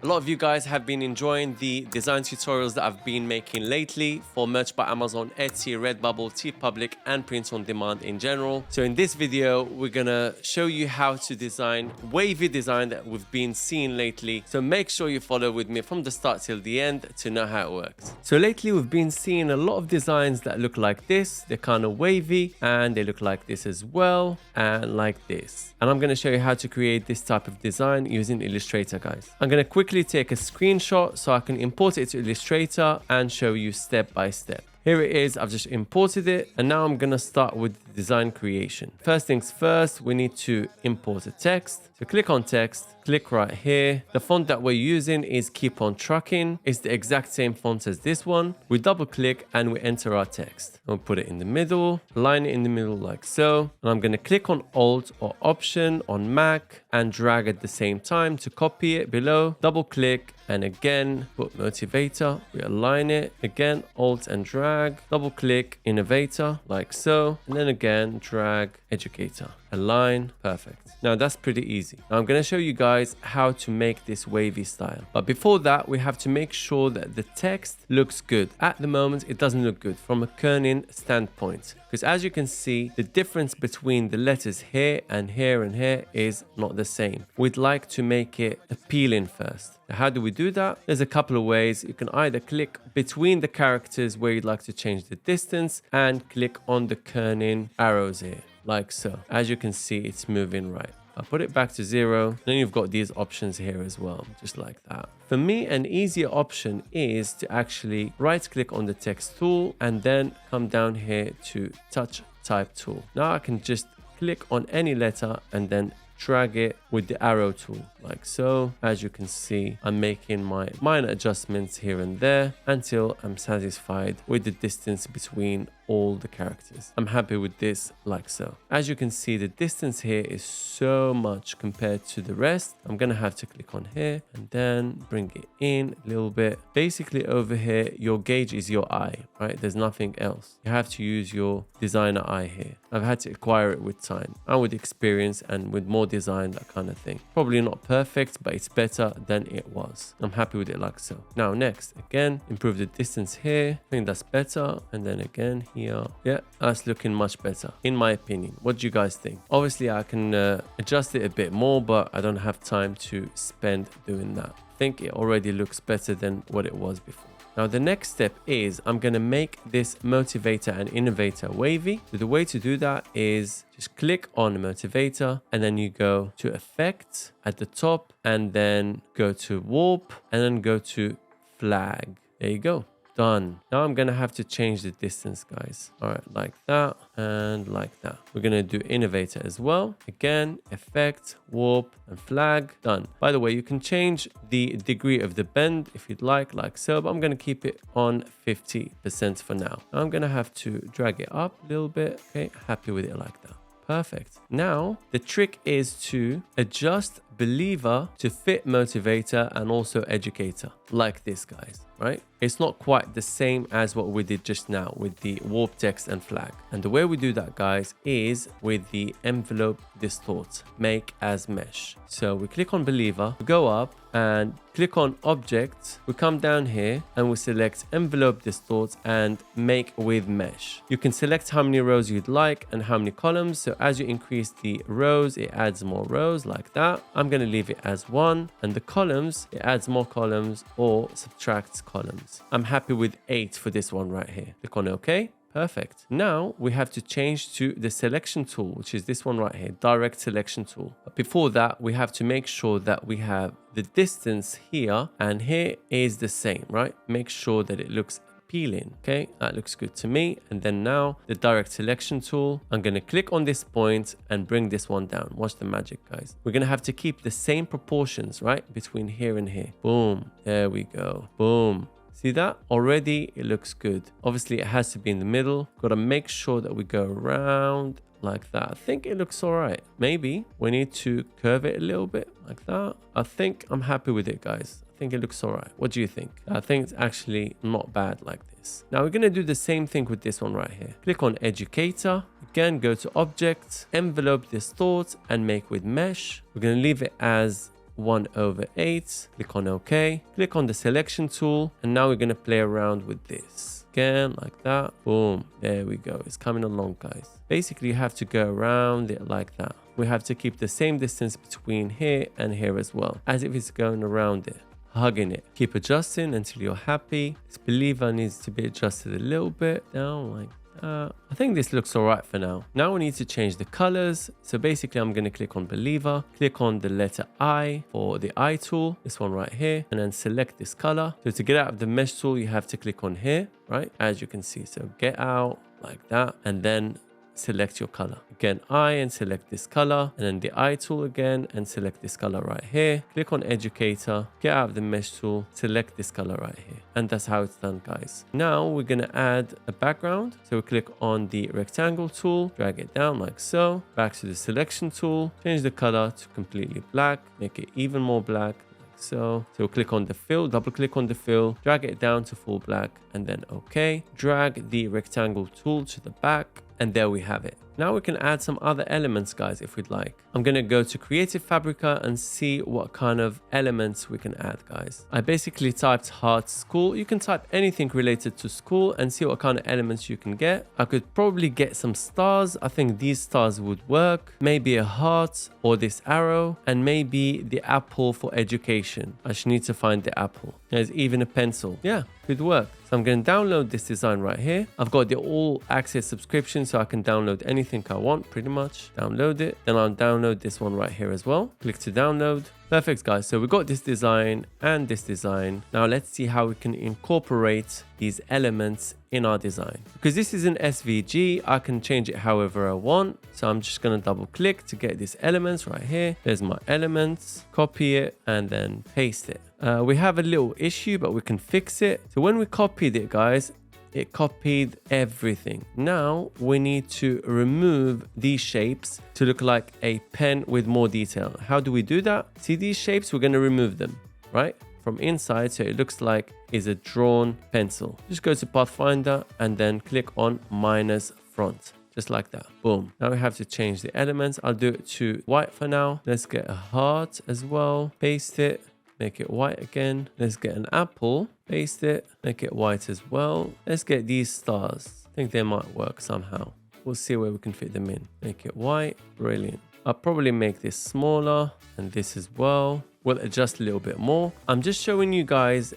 A lot of you guys have been enjoying the design tutorials that I've been making lately for merch by Amazon, Etsy, Redbubble, TeePublic, and print on demand in general. So in this video, we're gonna show you how to design wavy design that we've been seeing lately. So make sure you follow with me from the start till the end to know how it works. So lately we've been seeing a lot of designs that look like this. They're kind of wavy and they look like this as well and like this. And I'm gonna show you how to create this type of design using Illustrator, guys. I'm gonna quickly take a screenshot so I can import it to Illustrator and show you step by step. Here it is, I've just imported it, and now I'm gonna start with the design creation. First things first, we need to import a text. So click on text, click right here. The font that we're using is Keep on Trucking. It's the exact same font as this one. We double click and we enter our text. We'll put it in the middle, line it in the middle like so. And I'm gonna click on Alt or Option on Mac and drag at the same time to copy it below. Double click and again put Motivator. We align it again, Alt and drag, double click Innovator like so, and then again drag Educator, align, perfect. Now that's pretty easy. Now I'm going to show you guys how to make this wavy style, but before that we have to make sure that the text looks good. At the moment it doesn't look good from a kerning standpoint, because as you can see the difference between the letters here and here and here is not the same. We'd like to make it appealing first. Now, how do we do that? There's a couple of ways. You can either click between the characters where you'd like to change the distance and click on the kerning arrows here, like so. As you can see, it's moving right. I'll put it back to 0. Then you've got these options here as well, just like that. For me, an easier option is to actually right click on the text tool and then come down here to touch type tool. Now I can just click on any letter and then drag it with the arrow tool like so. As you can see, I'm making my minor adjustments here and there until I'm satisfied with the distance between all the characters. I'm happy with this like so. As you can see, the distance here is so much compared to the rest. I'm gonna have to click on here and then bring it in a little bit. Basically over here, your gauge is your eye, right? There's nothing else. You have to use your designer eye here. I've had to acquire it with time and with experience and with more design, that kind of thing. Probably not perfect, but it's better than it was. I'm happy with it like so. Now next, again, improve the distance here. I think that's better. And then again here. Yeah, that's looking much better in my opinion. What do you guys think? Obviously I can adjust it a bit more, but I don't have time to spend doing that. I think it already looks better than what it was before. Now the next step is I'm going to make this motivator and innovator wavy. So the way to do that is just click on the motivator and then you go to effects at the top and then go to warp and then go to flag. There you go. Done. Now I'm gonna have to change the distance, guys. All right, like that and like that. We're gonna do innovator as well. Again, effect, warp and flag. Done. By the way, you can change the degree of the bend if you'd like so, but I'm gonna keep it on 50% for now. I'm gonna have to drag it up a little bit. Okay, happy with it like that. Perfect. Now the trick is to adjust believer to fit motivator and also educator like this, guys, right? It's not quite the same as what we did just now with the warp text and flag. And the way we do that, guys, is with the envelope distort, make as mesh. So we click on believer, we go up and click on object. We come down here and we select envelope distort and make with mesh. You can select how many rows you'd like and how many columns. So as you increase the rows, it adds more rows like that. I'm going to leave it as 1, and the columns, it adds more columns or subtracts columns. I'm happy with 8 for this one right here. Click on OK. Perfect. Now we have to change to the selection tool, which is this one right here, direct selection tool. But before that, we have to make sure that we have the distance here and here is the same, right? Make sure that it looks appealing. Okay, that looks good to me. And then now the direct selection tool, I'm going to click on this point and bring this one down. Watch the magic, guys. We're going to have to keep the same proportions, right? Between here and here. Boom. There we go. Boom. See that? Already it looks good. Obviously it has to be in the middle. Got to make sure that we go around like that. I think it looks all right. Maybe we need to curve it a little bit like that. I think I'm happy with it, guys. I think it looks all right. What do you think? I think it's actually not bad like this. Now we're going to do the same thing with this one right here. Click on educator. Again, go to object, envelope distort and make with mesh. We're going to leave it as 1/8. Click on OK. Click on the selection tool. And now we're going to play around with this. Again, like that. Boom. There we go. It's coming along, guys. Basically, you have to go around it like that. We have to keep the same distance between here and here as well, as if it's going around it, hugging it. Keep adjusting until you're happy. This believer needs to be adjusted a little bit down like that. I think this looks all right for now. Now we need to change the colors. So basically, I'm going to click on believer, click on the letter I for the eye tool, this one right here, and then select this color. So to get out of the mesh tool, you have to click on here, right? As you can see. So get out like that, and then select your color. Again, I, and select this color, and then the eye tool again, and select this color right here. Click on educator, get out of the mesh tool, select this color right here. And that's how it's done, guys. Now we're going to add a background. So we click on the rectangle tool, drag it down like so, back to the selection tool, change the color to completely black, make it even more black. So click on the fill, double click on the fill, drag it down to full black, and then OK. Drag the rectangle tool to the back, and there we have it. Now we can add some other elements, guys, if we'd like. I'm going to go to Creative Fabrica and see what kind of elements we can add, guys. I basically typed heart school. You can type anything related to school and see what kind of elements you can get. I could probably get some stars. I think these stars would work. Maybe a heart or this arrow, and maybe the apple for education. I should need to find the apple. There's even a pencil. Yeah, could work. So I'm going to download this design right here. I've got the all access subscription, so I can download anything I want pretty much. Download it. Then I'll download this one right here as well. Click to download. Perfect, guys. So we got this design and this design. Now let's see how we can incorporate these elements in our design. Because this is an SVG, I can change it however I want. So I'm just going to double click to get these elements right here. There's my elements, copy it, and then paste it. We have a little issue, but we can fix it. So when we copied it, guys, it copied everything. Now we need to remove these shapes to look like a pen with more detail. How do we do that? See these shapes? We're going to remove them, right? From inside, so it looks like is a drawn pencil. Just go to Pathfinder and then click on minus front. Just like that. Boom. Now we have to change the elements. I'll do it to white for now. Let's get a heart as well. Paste it. Make it white again. Let's get an apple. Paste it. Make it white as well. Let's get these stars. I think they might work somehow. We'll see where we can fit them in. Make it white. Brilliant. I'll probably make this smaller and this as well. We'll adjust a little bit more. I'm just showing you guys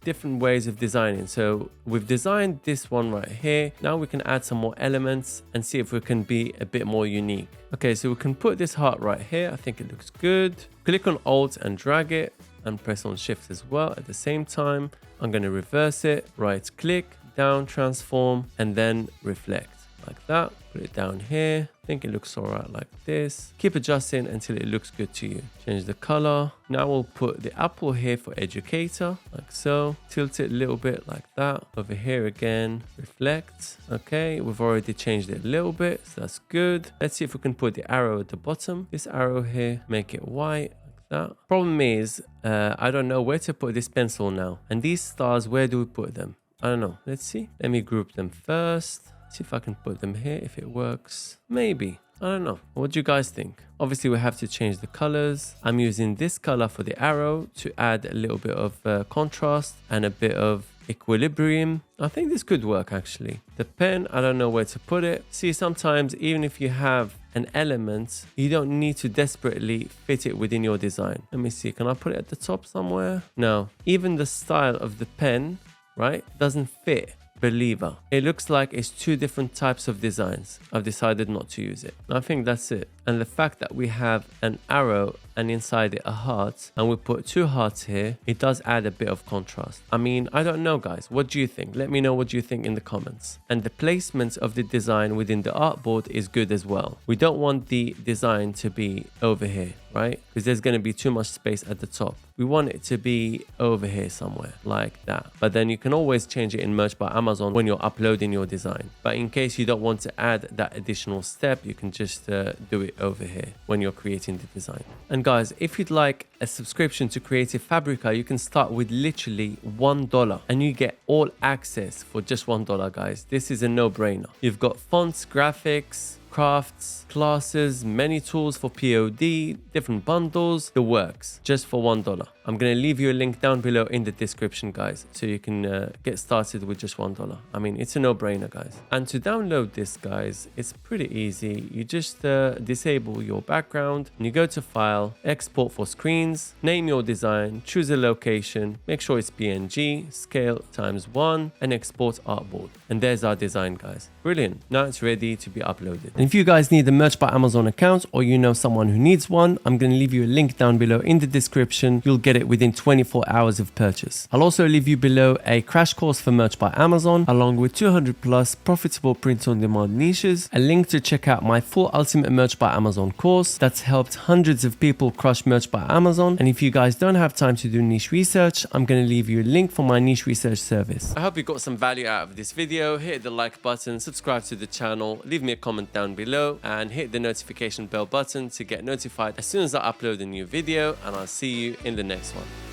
different ways of designing. So we've designed this one right here. Now we can add some more elements and see if we can be a bit more unique. Okay, so we can put this heart right here. I think it looks good. Click on Alt and drag it and press on Shift as well at the same time. I'm going to reverse it, right click, down, transform, and then reflect like that. Put it down here. I think it looks all right like this. Keep adjusting until it looks good to you. Change the color. Now we'll put the apple here for educator, like so. Tilt it a little bit like that. Over here again, reflect. Okay, we've already changed it a little bit, so that's good. Let's see if we can put the arrow at the bottom. This arrow here, make it white. That. Problem is, I don't know where to put this pencil now. And these stars, where do we put them? I don't know. Let's see. Let me group them first. See if I can put them here, if it works. Maybe. I don't know. What do you guys think? Obviously, we have to change the colors. I'm using this color for the arrow to add a little bit of contrast and a bit of equilibrium. I think this could work actually. The pen, I don't know where to put it. See, sometimes even if you have an element, you don't need to desperately fit it within your design. Let me see, can I put it at the top somewhere? No, even the style of the pen, right, doesn't fit Believer. It looks like it's two different types of designs. I've decided not to use it. I think that's it. And the fact that we have an arrow and inside it a heart, and we put two hearts here, it does add a bit of contrast. I mean, I don't know, guys. What do you think? Let me know what you think in the comments. And the placement of the design within the artboard is good as well. We don't want the design to be over here, right? Because there's going to be too much space at the top. We want it to be over here somewhere like that. But then you can always change it in Merch by Amazon when you're uploading your design. But in case you don't want to add that additional step, you can just do it over here when you're creating the design. And guys, if you'd like a subscription to Creative Fabrica, you can start with literally $1 and you get all access for just $1, guys. This is a no-brainer. You've got fonts, graphics, crafts, classes, many tools for POD, different bundles, the works, just for $1. I'm going to leave you a link down below in the description, guys, so you can get started with just $1. I mean, it's a no-brainer, guys. And to download this, guys, it's pretty easy. You just disable your background and you go to File, Export for Screens, name your design, choose a location, make sure it's PNG, scale ×1, and export artboard. And there's our design, guys. Brilliant. Now it's ready to be uploaded. And if you guys need a Merch by Amazon account, or you know someone who needs one, I'm going to leave you a link down below in the description. You'll get it within 24 hours of purchase. I'll also leave you below a crash course for Merch by Amazon, along with 200 plus profitable print-on-demand niches, a link to check out my full Ultimate Merch by Amazon course that's helped hundreds of people crush Merch by Amazon. And if you guys don't have time to do niche research, I'm going to leave you a link for my niche research service. I hope you got some value out of this video. Hit the like button, subscribe to the channel, leave me a comment down below, and hit the notification bell button to get notified as soon as I upload a new video, and I'll see you in the next one.